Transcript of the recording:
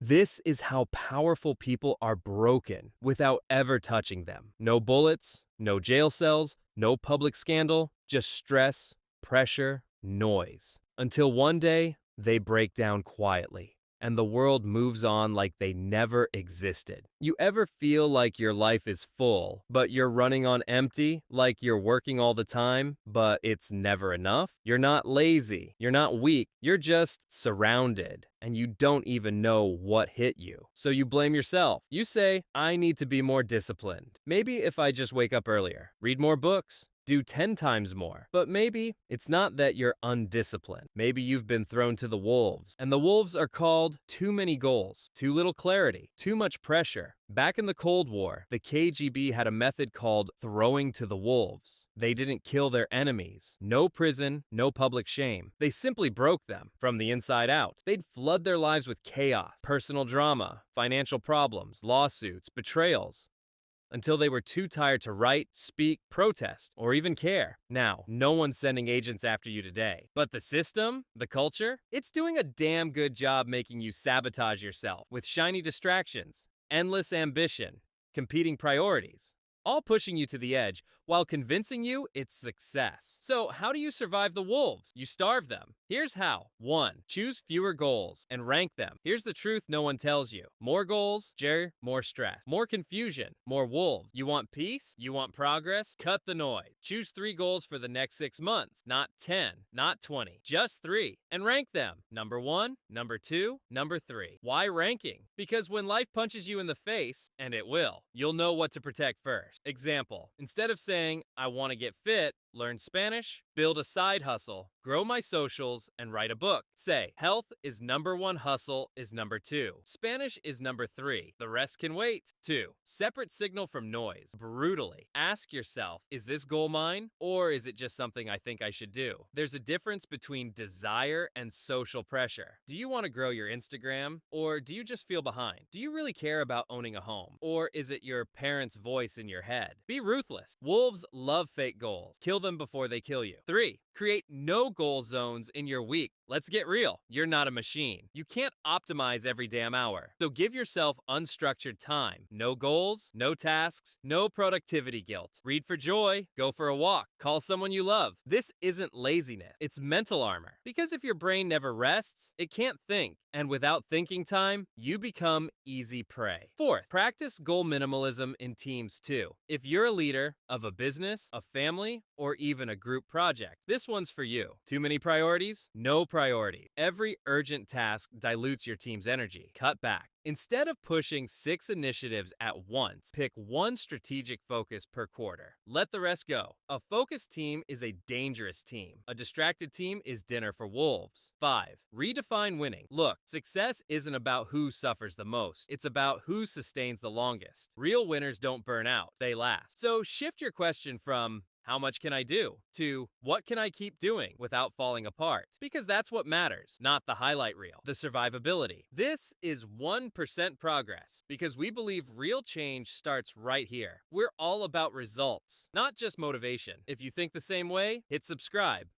This is how powerful people are broken without ever touching them. No bullets, no jail cells, no public scandal, just stress, pressure, noise. Until one day, they break down quietly, and the world moves on like they never existed. You ever feel like your life is full, but you're running on empty? Like you're working all the time, but it's never enough? You're not lazy, you're not weak, you're just surrounded, and you don't even know what hit you. So you blame yourself. You say, I need to be more disciplined. Maybe if I just wake up earlier, read more books, do 10 times more. But maybe it's not that you're undisciplined. Maybe you've been thrown to the wolves. And the wolves are called too many goals, too little clarity, too much pressure. Back in the Cold War, the KGB had a method called throwing to the wolves. They didn't kill their enemies. No prison, no public shame. They simply broke them from the inside out. They'd flood their lives with chaos, personal drama, financial problems, lawsuits, betrayals, until they were too tired to write, speak, protest, or even care. Now, no one's sending agents after you today. But the system, the culture, it's doing a damn good job making you sabotage yourself with shiny distractions, endless ambition, competing priorities, all pushing you to the edge while convincing you it's success. So, how do you survive the wolves? You starve them. Here's how. 1. Choose fewer goals and rank them. Here's the truth no one tells you. More goals, more stress. More confusion, more wolves. You want peace? You want progress? Cut the noise. Choose 3 goals for the next 6 months. Not 10, not 20. Just 3. And rank them. Number 1, number 2, number 3. Why ranking? Because when life punches you in the face, and it will, you'll know what to protect first. Example. Instead of saying, I want to get fit, learn Spanish, build a side hustle, grow my socials, and write a book. Say, health is number 1, hustle is number 2. Spanish is number 3. The rest can wait. 2. Separate signal from noise. Brutally. Ask yourself, is this goal mine? Or is it just something I think I should do? There's a difference between desire and social pressure. Do you want to grow your Instagram? Or do you just feel behind? Do you really care about owning a home? Or is it your parents' voice in your head? Be ruthless. Wolves love fake goals. Kill them before they kill you. 3. Create no goal zones in your week. Let's get real. You're not a machine. You can't optimize every damn hour. So give yourself unstructured time. No goals, no tasks, no productivity guilt. Read for joy, go for a walk, call someone you love. This isn't laziness. It's mental armor. Because if your brain never rests, it can't think. And without thinking time, you become easy prey. 4th, practice goal minimalism in teams too. If you're a leader of a business, a family, or even a group project, this one's for you. Too many priorities? No priority. Every urgent task dilutes your team's energy. Cut back. Instead of pushing 6 initiatives at once, pick one strategic focus per quarter. Let the rest go. A focused team is a dangerous team. A distracted team is dinner for wolves. 5. Redefine winning. Look, success isn't about who suffers the most. It's about who sustains the longest. Real winners don't burn out. They last. So shift your question from how much can I do? To what can I keep doing without falling apart? Because that's what matters, not the highlight reel, the survivability. This is 1% progress because we believe real change starts right here. We're all about results, not just motivation. If you think the same way, hit subscribe.